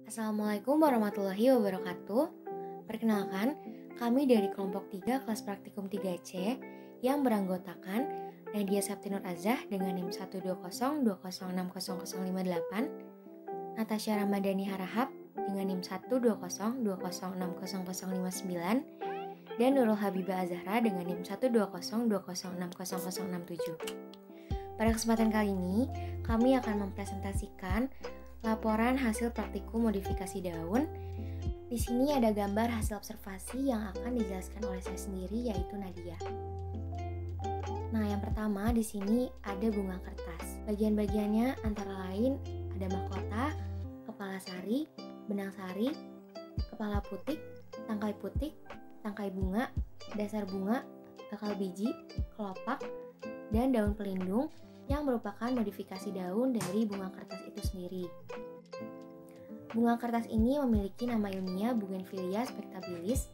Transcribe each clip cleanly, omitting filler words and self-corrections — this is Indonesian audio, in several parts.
Assalamualaikum warahmatullahi wabarakatuh. Perkenalkan, kami dari kelompok 3 kelas praktikum 3C yang beranggotakan Nadia Septinur Azah dengan NIM 12020600058, Natasha Ramadhani Harahap dengan NIM 12020600059, dan Nurul Habibah Azahra dengan NIM 12020600067. Pada kesempatan kali ini, kami akan mempresentasikan laporan hasil praktikum modifikasi daun. Di sini ada gambar hasil observasi yang akan dijelaskan oleh saya sendiri, yaitu Nadia. Nah, yang pertama di sini ada bunga kertas. Bagian-bagiannya antara lain ada mahkota, kepala sari, benang sari, kepala putik, tangkai bunga, dasar bunga, bakal biji, kelopak, dan daun pelindung yang merupakan modifikasi daun dari bunga kertas itu sendiri. Bunga kertas ini memiliki nama ilmiah Bougainvillea spectabilis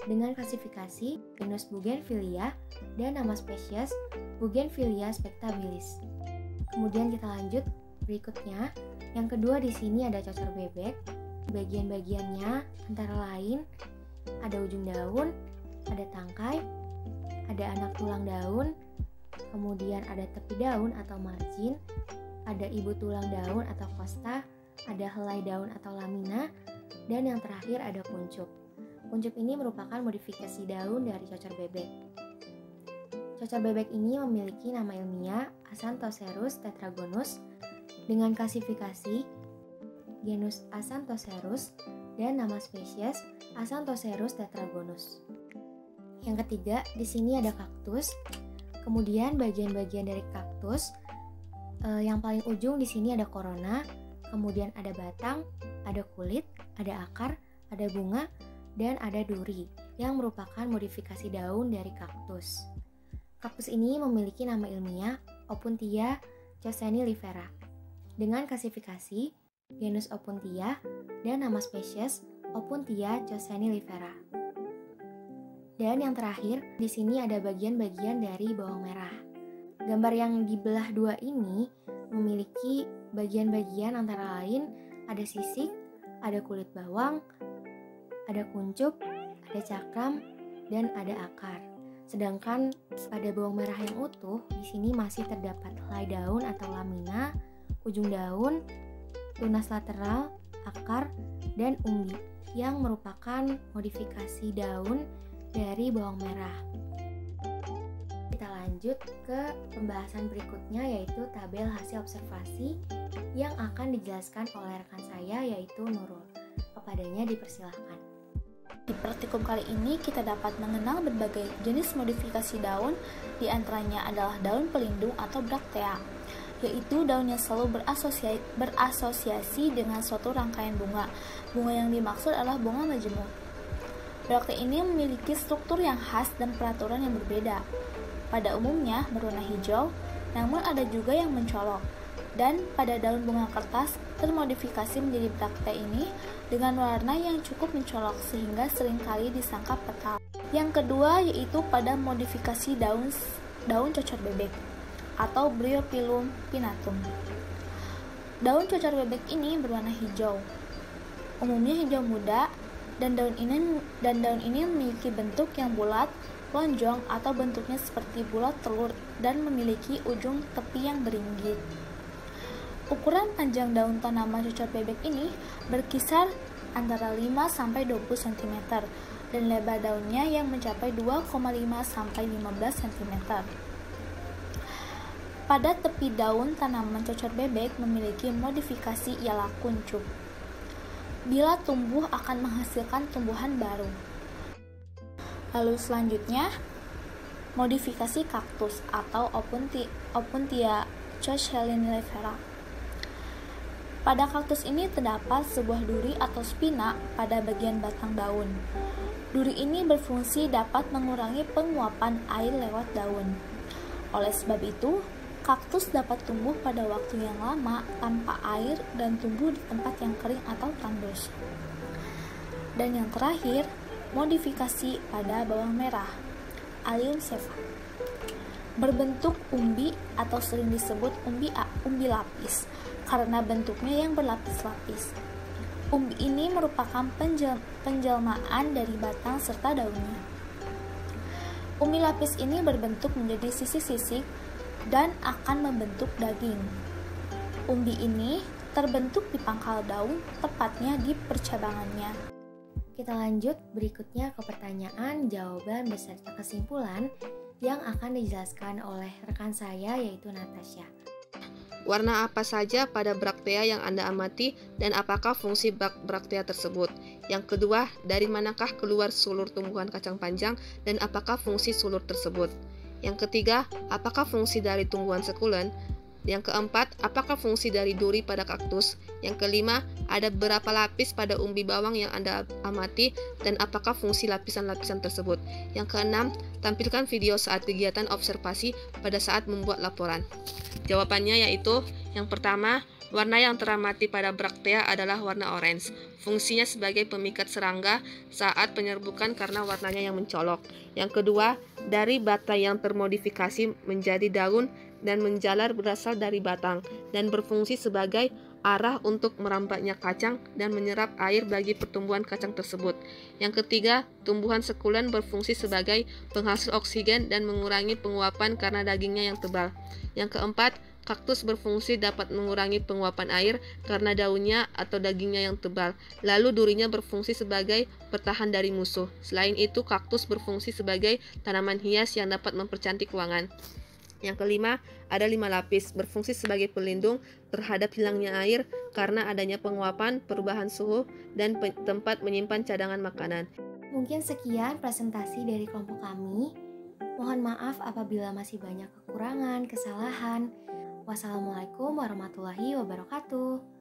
dengan klasifikasi genus Bougainvillea dan nama spesies Bougainvillea spectabilis. Kemudian kita lanjut berikutnya. Yang kedua di sini ada cocor bebek. Bagian-bagiannya antara lain ada ujung daun, ada tangkai, ada anak tulang daun, kemudian ada tepi daun atau margin, ada ibu tulang daun atau costa, ada helai daun atau lamina, dan yang terakhir ada kuncup. Kuncup ini merupakan modifikasi daun dari cocor bebek. Cocor bebek ini memiliki nama ilmiah Acanthocerus tetragonus dengan klasifikasi genus Acanthocerus dan nama spesies Acanthocerus tetragonus. Yang ketiga, di sini ada kaktus. Kemudian bagian-bagian dari kaktus, yang paling ujung di sini ada korona, kemudian ada batang, ada kulit, ada akar, ada bunga, dan ada duri yang merupakan modifikasi daun dari kaktus. Kaktus ini memiliki nama ilmiah Opuntia chosenilifera dengan klasifikasi genus Opuntia dan nama spesies Opuntia chosenilifera. Dan yang terakhir, di sini ada bagian-bagian dari bawang merah. Gambar yang dibelah dua ini memiliki bagian-bagian antara lain ada sisik, ada kulit bawang, ada kuncup, ada cakram, dan ada akar. Sedangkan pada bawang merah yang utuh, di sini masih terdapat helai daun atau lamina, ujung daun, tunas lateral, akar, dan umbi yang merupakan modifikasi daun dari bawang merah. Kita lanjut ke pembahasan berikutnya, yaitu tabel hasil observasi yang akan dijelaskan oleh rekan saya, yaitu Nurul. Kepadanya dipersilahkan. Di praktikum kali ini kita dapat mengenal berbagai jenis modifikasi daun, di antaranya adalah daun pelindung atau braktea, yaitu daun yang selalu berasosiasi dengan suatu rangkaian bunga. Bunga yang dimaksud adalah bunga majemuk. Braktea ini memiliki struktur yang khas dan peraturan yang berbeda. Pada umumnya berwarna hijau, namun ada juga yang mencolok. Dan pada daun bunga kertas termodifikasi menjadi braktea ini dengan warna yang cukup mencolok sehingga seringkali disangka petal. Yang kedua yaitu pada modifikasi daun cocor bebek atau Bryophyllum pinnatum. Daun cocor bebek ini berwarna hijau. Umumnya hijau muda. Dan daun ini memiliki bentuk yang bulat, lonjong, atau bentuknya seperti bulat telur dan memiliki ujung tepi yang beringgit. Ukuran panjang daun tanaman cocor bebek ini berkisar antara 5-20 cm dan lebar daunnya yang mencapai 2,5-15 cm. Pada tepi daun tanaman cocor bebek memiliki modifikasi ialah kuncup. Bila tumbuh akan menghasilkan tumbuhan baru. Lalu selanjutnya, modifikasi kaktus atau Opuntia chosenilifera. Pada kaktus ini terdapat sebuah duri atau spina pada bagian batang daun. Duri ini berfungsi dapat mengurangi penguapan air lewat daun. Oleh sebab itu, kaktus dapat tumbuh pada waktu yang lama tanpa air dan tumbuh di tempat yang kering atau tandus. Dan yang terakhir, modifikasi pada bawang merah, Allium cepa. Berbentuk umbi atau sering disebut umbi lapis karena bentuknya yang berlapis-lapis. Umbi ini merupakan penjelmaan dari batang serta daunnya. Umbi lapis ini berbentuk menjadi sisik-sisik dan akan membentuk daging. Umbi ini terbentuk di pangkal daun, tepatnya di percabangannya. Kita lanjut berikutnya ke pertanyaan, jawaban beserta kesimpulan yang akan dijelaskan oleh rekan saya yaitu Natasha. Warna apa saja pada braktea yang Anda amati dan apakah fungsi braktea tersebut? Yang kedua, dari manakah keluar sulur tumbuhan kacang panjang dan apakah fungsi sulur tersebut? Yang ketiga, apakah fungsi dari tumbuhan sekulen? Yang keempat, apakah fungsi dari duri pada kaktus? Yang kelima, ada berapa lapis pada umbi bawang yang Anda amati dan apakah fungsi lapisan-lapisan tersebut? Yang keenam, tampilkan video saat kegiatan observasi pada saat membuat laporan. Jawabannya yaitu, yang pertama, warna yang teramati pada braktea adalah warna orange. Fungsinya sebagai pemikat serangga saat penyerbukan karena warnanya yang mencolok. Yang kedua, dari bata yang termodifikasi menjadi daun dan menjalar berasal dari batang dan berfungsi sebagai arah untuk merampaknya kacang dan menyerap air bagi pertumbuhan kacang tersebut. Yang ketiga, tumbuhan sekulen berfungsi sebagai penghasil oksigen dan mengurangi penguapan karena dagingnya yang tebal. Yang keempat, kaktus berfungsi dapat mengurangi penguapan air karena daunnya atau dagingnya yang tebal. Lalu durinya berfungsi sebagai bertahan dari musuh. Selain itu, kaktus berfungsi sebagai tanaman hias yang dapat mempercantik ruangan. Yang kelima, ada 5 lapis, berfungsi sebagai pelindung terhadap hilangnya air karena adanya penguapan, perubahan suhu, dan tempat menyimpan cadangan makanan. Mungkin sekian presentasi dari kelompok kami. Mohon maaf apabila masih banyak kekurangan, kesalahan. Wassalamualaikum warahmatullahi wabarakatuh.